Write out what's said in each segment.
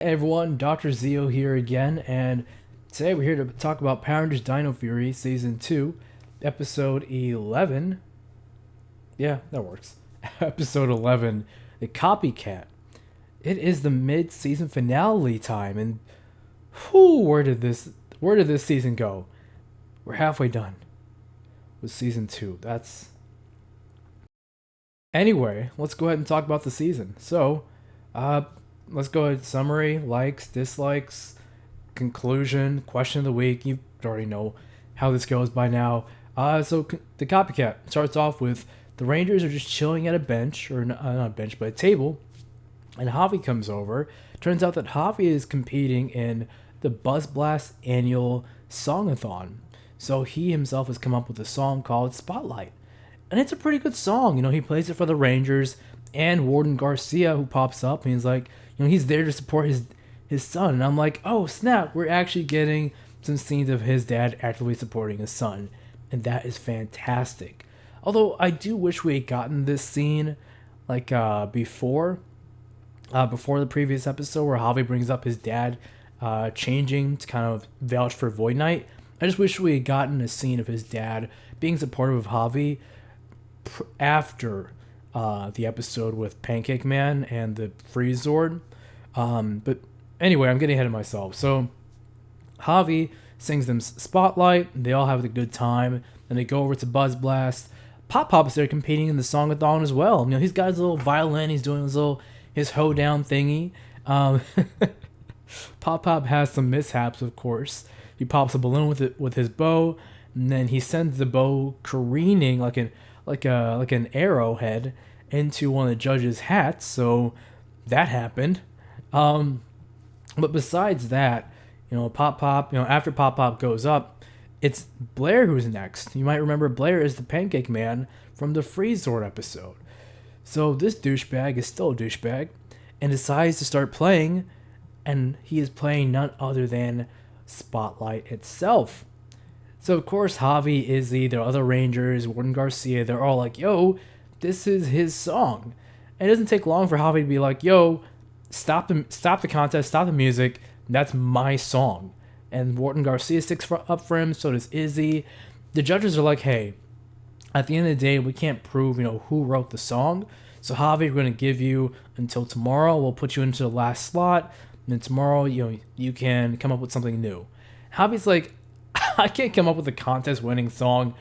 Hey everyone, Dr. Zio here again, and today we're here to talk about Power Rangers Dino Fury Season 2, Episode 11. Yeah, that works. Episode 11, The Copycat. It is the mid-season finale time, and where did this season go? We're halfway done with Season 2. Anyway, let's go ahead and talk about the season. Uh, let's go ahead. Summary, likes, dislikes, conclusion, question of the week. You already know how this goes by now. The copycat starts off with the Rangers are just chilling at a bench, or not a bench, but a table, and Javi comes over. Turns out that Javi is competing in the Buzz Blast annual songathon. So he himself has come up with a song called Spotlight. And it's a pretty good song. He plays it for the Rangers and Warden Garcia, who pops up and he's like, he's there to support his son. And I'm like, oh snap, we're actually getting some scenes of his dad actively supporting his son, and that is fantastic. Although I do wish we had gotten this scene like before the previous episode where Javi brings up his dad changing to kind of vouch for Void Knight. I just wish we had gotten a scene of his dad being supportive of Javi after the episode with Pancake Man and the Freeze Zord. But anyway, I'm getting ahead of myself. So Javi sings them Spotlight. They all have a good time. Then they go over to Buzz Blast. Pop Pop's there competing in the songathon as well. He's got his little violin. He's doing his hoedown thingy. Pop Pop has some mishaps, of course. He pops a balloon with his bow, and then he sends the bow careening like an arrowhead into one of the judges' hats. So that happened. But besides that, Pop Pop, after Pop Pop goes up, it's Blair who's next. You might remember Blair is the Pancake Man from the Freeze Zord episode. So this douchebag is still a douchebag and decides to start playing, and he is playing none other than Spotlight itself. So of course Javi, Izzy, the other Rangers, Warden Garcia, they're all like, yo, this is his song. And it doesn't take long for Javi to be like, yo, stop the contest, stop the music, that's my song. And Warden Garcia sticks up for him, so does Izzy. The judges are like, hey, at the end of the day, we can't prove, who wrote the song. So Javi, we're going to give you until tomorrow. We'll put you into the last slot. And then tomorrow, you can come up with something new. Javi's like, I can't come up with a contest-winning song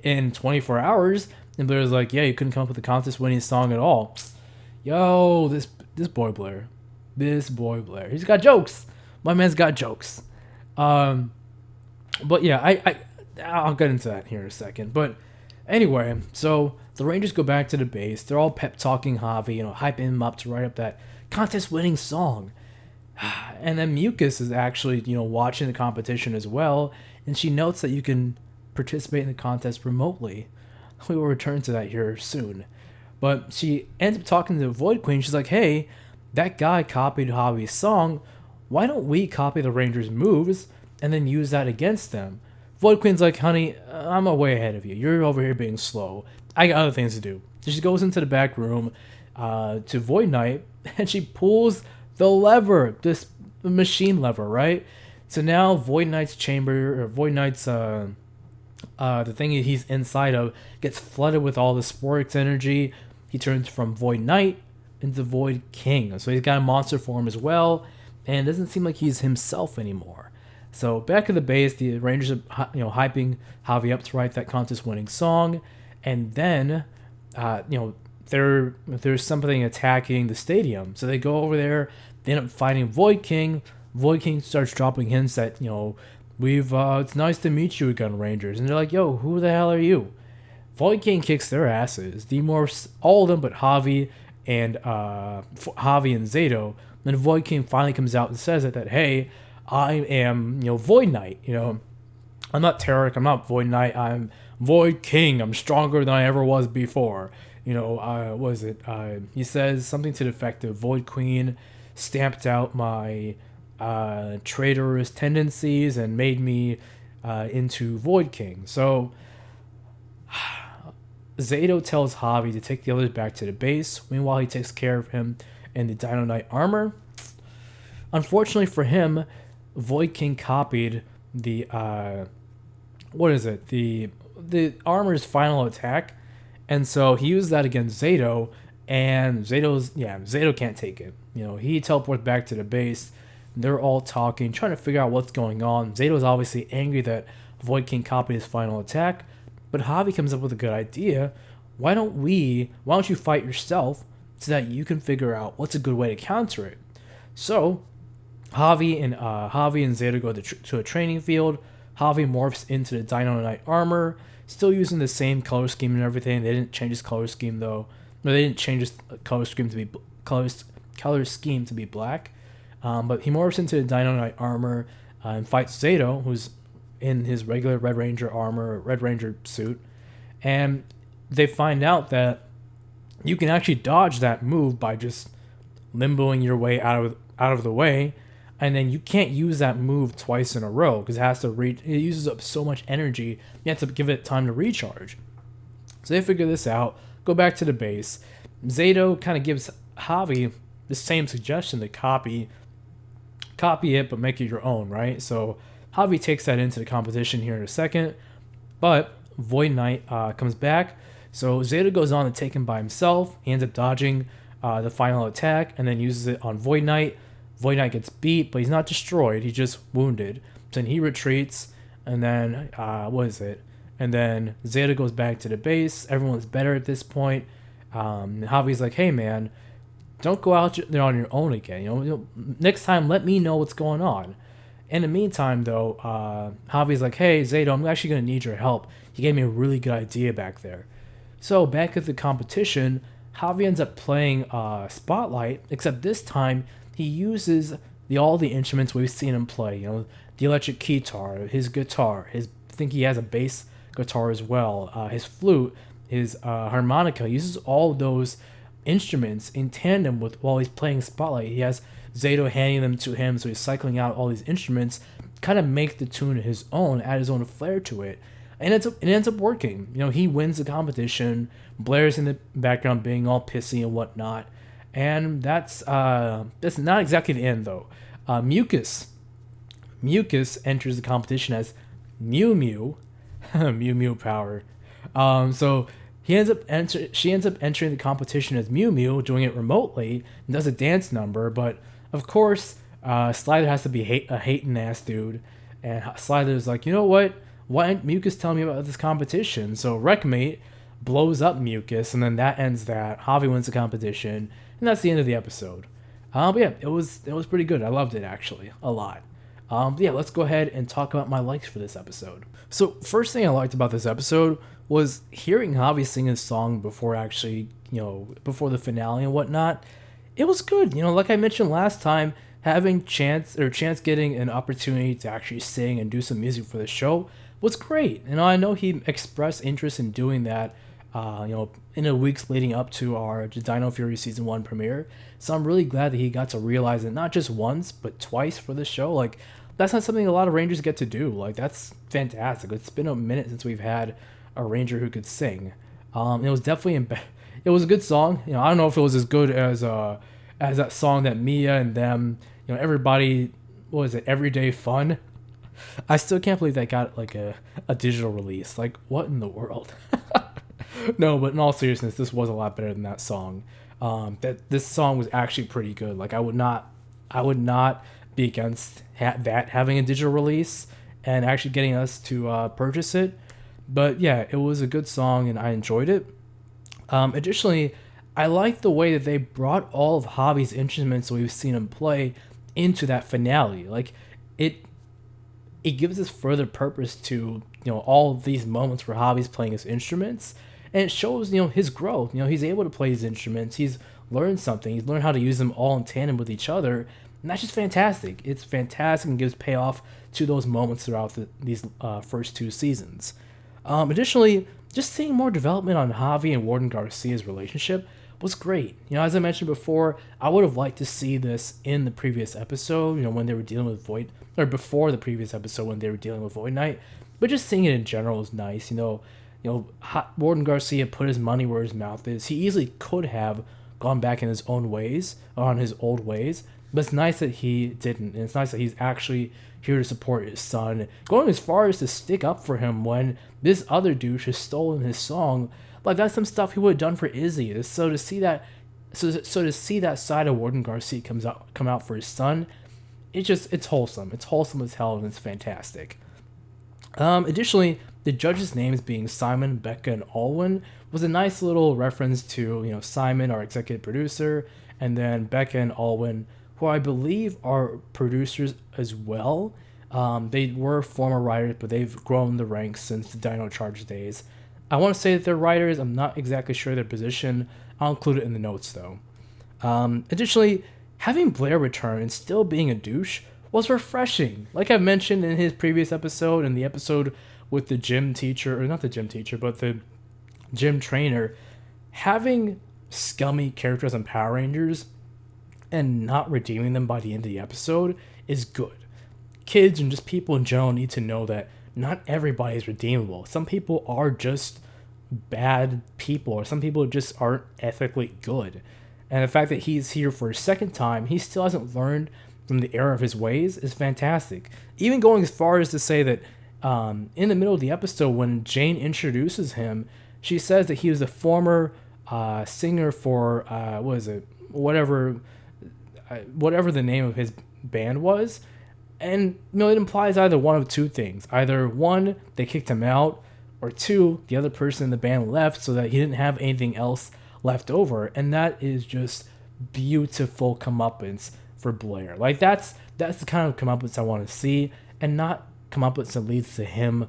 in 24 hours. And Blair's like, yeah, you couldn't come up with a contest-winning song at all. Yo, this boy Blair. This boy Blair. He's got jokes. My man's got jokes. But yeah, I'll get into that here in a second. But anyway, so the Rangers go back to the base. They're all pep talking Javi, hyping him up to write up that contest-winning song. And then Mucus is actually, watching the competition as well, and she notes that you can participate in the contest remotely. We will return to that here soon. But she ends up talking to the Void Queen. She's like, hey, that guy copied Javi's song. Why don't we copy the Rangers' moves and then use that against them? Void Queen's like, honey, I'm way ahead of you. You're over here being slow. I got other things to do. So she goes into the back room to Void Knight, and she pulls the lever, this machine lever, right? So now Void Knight's chamber, or Void Knight's, the thing he's inside of, gets flooded with all the Sporix energy. He turns from Void Knight into Void King. So he's got a monster form as well, and it doesn't seem like he's himself anymore. So back at the base, the Rangers are hyping Javi up to write that contest-winning song, and then there's something attacking the stadium. So they go over there, they end up fighting Void King. Void King starts dropping hints that it's nice to meet you again, Rangers, and they're like, yo, who the hell are you? Void King kicks their asses, demorphs all of them but Javi and Zayto. Then Void King finally comes out and says that hey, I am Void Knight. I'm not Tarek, I'm not Void Knight, I'm Void King. I'm stronger than I ever was before. He says something to the effect of Void Queen stamped out my traitorous tendencies and made me into Void King. So Zayto tells Javi to take the others back to the base. Meanwhile, he takes care of him in the Dino Knight armor. Unfortunately for him, Void King copied the what is it? The armor's final attack, and so he used that against Zayto, and Zayto can't take it. He teleports back to the base. They're all talking, trying to figure out what's going on. Zayto's obviously angry that Void King copied his final attack, but Javi comes up with a good idea. Why don't you fight yourself so that you can figure out what's a good way to counter it? So Javi and Zayto go to a training field. Javi morphs into the Dino Knight armor, still using the same color scheme and everything. They didn't change his color scheme though. No, they didn't change his color scheme to be black. But he morphs into the Dino Knight armor and fights Zayto, who's in his regular Red Ranger armor, Red Ranger suit, and they find out that you can actually dodge that move by just limboing your way out of the way, and then you can't use that move twice in a row because it uses up so much energy. You have to give it time to recharge. So they figure this out, go back to the base. Zayto kind of gives Javi the same suggestion to copy it but make it your own, right? So Javi takes that into the competition here in a second, but Void Knight comes back. So Zayto goes on to take him by himself. He ends up dodging the final attack and then uses it on Void Knight. Void Knight gets beat, but he's not destroyed. He's just wounded. So then he retreats, and then And then Zayto goes back to the base. Everyone's better at this point. Javi's like, "Hey man, don't go out there on your own again. Next time, let me know what's going on." In the meantime, though, Javi's like, "Hey Zayto, I'm actually gonna need your help. You gave me a really good idea back there." So back at the competition, Javi ends up playing Spotlight, except this time he uses all the instruments we've seen him play. The electric guitar, his guitar, I think he has a bass guitar as well, his flute, his harmonica. He uses all those instruments in tandem while he's playing Spotlight. He has Zayto handing them to him, so he's cycling out all these instruments, kind of make the tune his own, add his own flair to it. And it ends up working. He wins the competition. Blair's in the background being all pissy and whatnot. And that's not exactly the end though. Mucus enters the competition as Mew Mew, Mew Mew power. So she ends up entering the competition as Mew Mew, doing it remotely, and does a dance number. But of course, Slider has to be a hating ass dude, and Slider's like, you know what? Why didn't Mucus tell me about this competition? So Wreckmate blows up Mucus, and then that ends that. Javi wins the competition, and that's the end of the episode. But yeah, it was pretty good. I loved it actually a lot. Yeah, let's go ahead and talk about my likes for this episode. So first thing I liked about this episode was hearing Javi sing his song before the finale and whatnot. It was good. Like I mentioned last time, having Chance getting an opportunity to actually sing and do some music for the show was great. I know he expressed interest in doing that, in the weeks leading up to our Dino Fury Season 1 premiere. So I'm really glad that he got to realize it not just once, but twice for the show. Like, that's not something a lot of Rangers get to do. Like, that's fantastic. It's been a minute since we've had a Ranger who could sing. It was definitely it was a good song. I don't know if it was as good as that song that Mia and them, everybody, what was it, Everyday Fun? I still can't believe that got like a digital release. Like, what in the world? No, but in all seriousness, this was a lot better than that song. This song was actually pretty good. Like, I would not be against that having a digital release and actually getting us to purchase it. But yeah, it was a good song and I enjoyed it. Additionally, I like the way that they brought all of Javi's instruments that we've seen him play into that finale. Like, it gives us further purpose to all of these moments where Javi's playing his instruments, and it shows his growth. He's able to play his instruments. He's learned something. He's learned how to use them all in tandem with each other, and that's just fantastic. It's fantastic and gives payoff to those moments throughout these first two seasons. Additionally, just seeing more development on Javi and Warden Garcia's relationship was great. As I mentioned before, I would have liked to see this in the previous episode, when they were dealing with Void, or before the previous episode when they were dealing with Void Knight. But just seeing it in general is nice. Warden Garcia put his money where his mouth is. He easily could have gone back in his own ways, or on his old ways, But it's nice that he didn't, and it's nice that he's actually here to support his son, going as far as to stick up for him when this other douche has stolen his song. Like, that's some stuff he would have done for Izzy. So to see that, so to see that side of Warden Garcia come out for his son, it's wholesome. It's wholesome as hell, and it's fantastic. Additionally, the judges' names being Simon, Becca, and Alwyn was a nice little reference to, Simon, our executive producer, and then Becca and Alwyn, who I believe are producers as well. They were former writers, but they've grown the ranks since the Dino Charge days. I want to say that they're writers. I'm not exactly sure their position. I'll include it in the notes, though. Additionally, having Blair return and still being a douche was refreshing. Like I mentioned in his previous episode, in the episode with the gym teacher, or not the gym teacher, but the gym trainer, having scummy characters on Power Rangers and not redeeming them by the end of the episode is good. Kids and just people in general need to know that not everybody is redeemable. Some people are just bad people, or some people just aren't ethically good. And the fact that he's here for a second time, he still hasn't learned from the error of his ways, is fantastic. Even going as far as to say that in the middle of the episode, when Jane introduces him, she says that he was a former singer for whatever the name of his band was. And it implies either one of two things. Either one, they kicked him out, or two, the other person in the band left so that he didn't have anything else left over. And that is just beautiful comeuppance for Blair. Like, that's the kind of comeuppance I want to see, and not comeuppance that leads to him,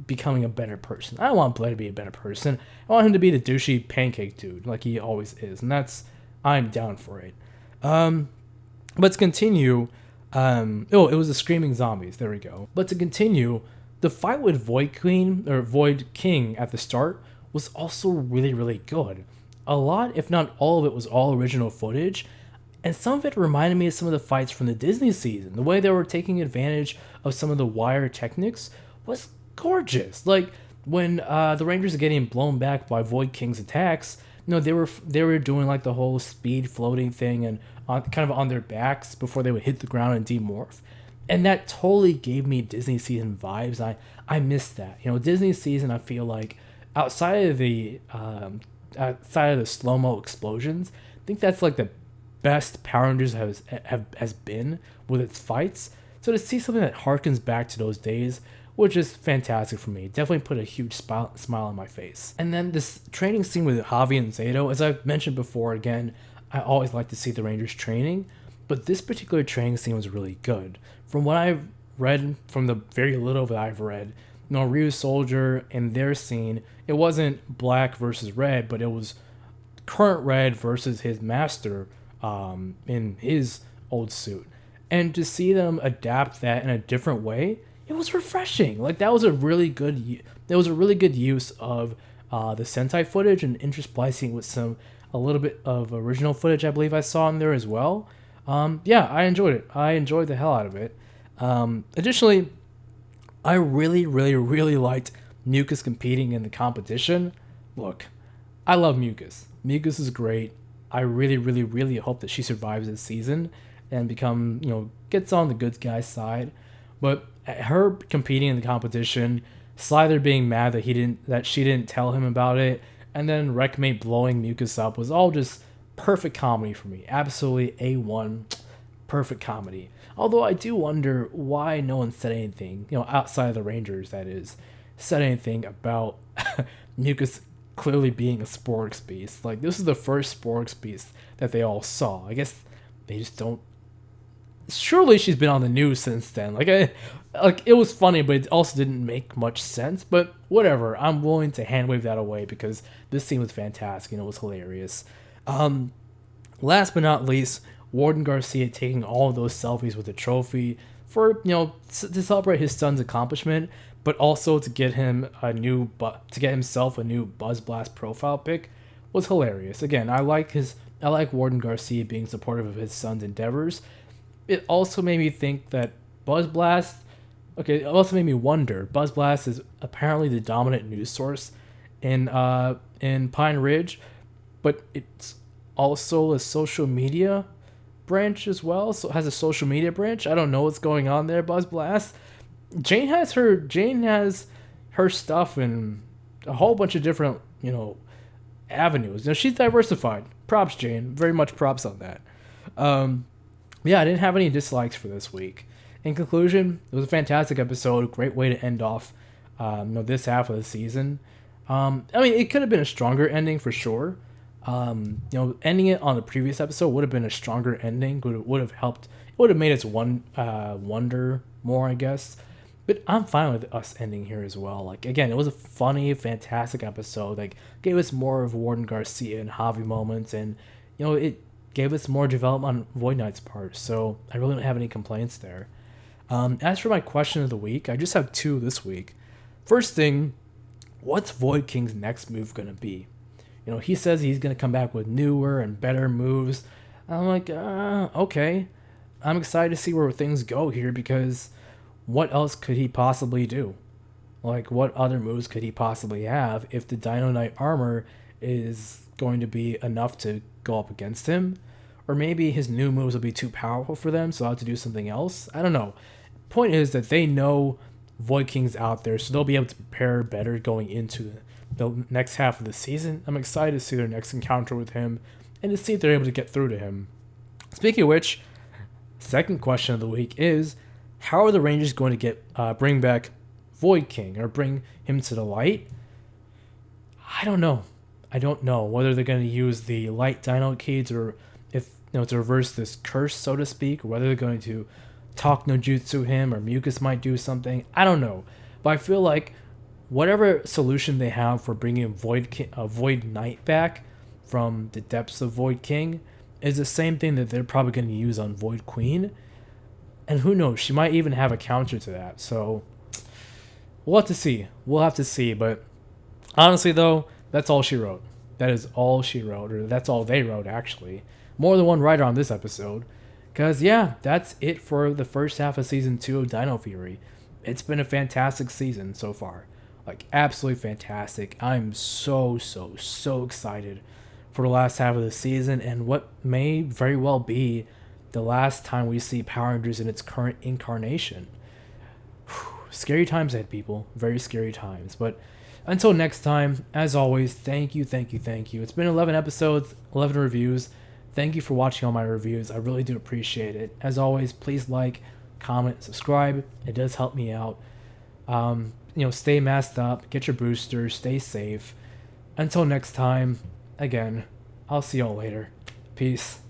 becoming a better person. I don't want Blair to be a better person. I want him to be the douchey pancake dude, like he always is, and I'm down for it. But to continue, it was the screaming zombies. There we go. But to continue, the fight with Void King at the start was also really, really good. A lot, if not all of it, was all original footage, and some of it reminded me of some of the fights from the Disney season. The way they were taking advantage of some of the wire techniques was gorgeous. Like when the Rangers are getting blown back by Void King's attacks, they were doing like the whole speed floating thing and kind of on their backs before they would hit the ground and demorph. And that totally gave me Disney season vibes. I missed that. Disney season, I feel like outside of the slow-mo explosions, I think that's like the best Power Rangers has been with its fights. So to see something that harkens back to those days was just fantastic for me. Definitely put a huge smile on my face. And then this training scene with Javi and Zayto, as I've mentioned before, again, I always like to see the Rangers training, but this particular training scene was really good. From what I've read, from the very little that I've read, Ryu's soldier and their scene, it wasn't black versus red, but it was current red versus his master in his old suit. And to see them adapt that in a different way, it was refreshing. Like, that was a really good use of the Sentai footage and intersplicing with a little bit of original footage I believe I saw in there as well. I enjoyed it. I enjoyed the hell out of it. Additionally, I really, really, really liked Mucus competing in the competition. Look, I love Mucus. Mucus is great. I really, really, really hope that she survives this season and gets on the good guy's side. But her competing in the competition, Slider being mad that she didn't tell him about it, and then Wreckmate blowing Mucus up was all just perfect comedy for me. Absolutely A1, perfect comedy. Although I do wonder why no one said anything, outside of the Rangers, that is, said anything about Mucus clearly being a Sporix beast. Like, this is the first Sporix beast that they all saw. I guess they just don't. Surely she's been on the news since then. Like it was funny, but it also didn't make much sense. But whatever, I'm willing to hand wave that away because this scene was fantastic and it was hilarious. Last but not least, Warden Garcia taking all of those selfies with the trophy for to celebrate his son's accomplishment, but also to get himself a new Buzz Blast profile pic was hilarious. Again, I like Warden Garcia being supportive of his son's endeavors. It also made me think that it also made me wonder. Buzz Blast is apparently the dominant news source in Pine Ridge, but it's also a social media branch as well. So it has a social media branch. I don't know what's going on there, Buzz Blast. Jane has her stuff in a whole bunch of different, avenues. She's diversified. Props, Jane. Very much props on that. Um, yeah, I didn't have any dislikes for this week. In conclusion, it was a fantastic episode. Great way to end off, this half of the season. It could have been a stronger ending for sure. Ending it on the previous episode would have been a stronger ending. Would have helped. It would have made us wonder more, I guess. But I'm fine with us ending here as well. Like again, it was a funny, fantastic episode. Like gave us more of Warden Garcia and Javi moments, and it gave us more development on Void Knight's part. So I really don't have any complaints there. As for my question of the week, I just have two this week. First thing, what's Void King's next move gonna be? He says he's gonna come back with newer and better moves. I'm like, okay. I'm excited to see where things go here because what else could he possibly do? Like, what other moves could he possibly have if the Dino Knight armor is going to be enough to go up against him? Or maybe his new moves will be too powerful for them, so I'll have to do something else? I don't know. Point is that they know Void King's out there, so they'll be able to prepare better going into the next half of the season. I'm excited to see their next encounter with him and to see if they're able to get through to him. Speaking of which, second question of the week is, how are the Rangers going to bring back Void King or bring him to the light? I don't know. I don't know whether they're going to use the light Dino keys or if to reverse this curse, so to speak, or whether they're going to talk no jutsu him or Mucus might do something. I don't know, but I feel like whatever solution they have for bringing Void Knight back from the depths of Void King is the same thing that they're probably going to use on Void Queen. And who knows, she might even have a counter to that. So we'll have to see. But honestly, though, that's all she wrote. That is all she wrote, or that's all they wrote, actually. More than one writer on this episode. Because, yeah, that's it for the first half of Season 2 of Dino Fury. It's been a fantastic season so far. Like, absolutely fantastic. I'm so excited for the last half of the season and what may very well be the last time we see Power Rangers in its current incarnation. Whew, scary times ahead, people. Very scary times. But until next time, as always, thank you. It's been 11 episodes, 11 reviews. Thank you for watching all my reviews. I really do appreciate it. As always, please like, comment, subscribe. It does help me out. Stay masked up, get your boosters, stay safe. Until next time, again, I'll see y'all later. Peace.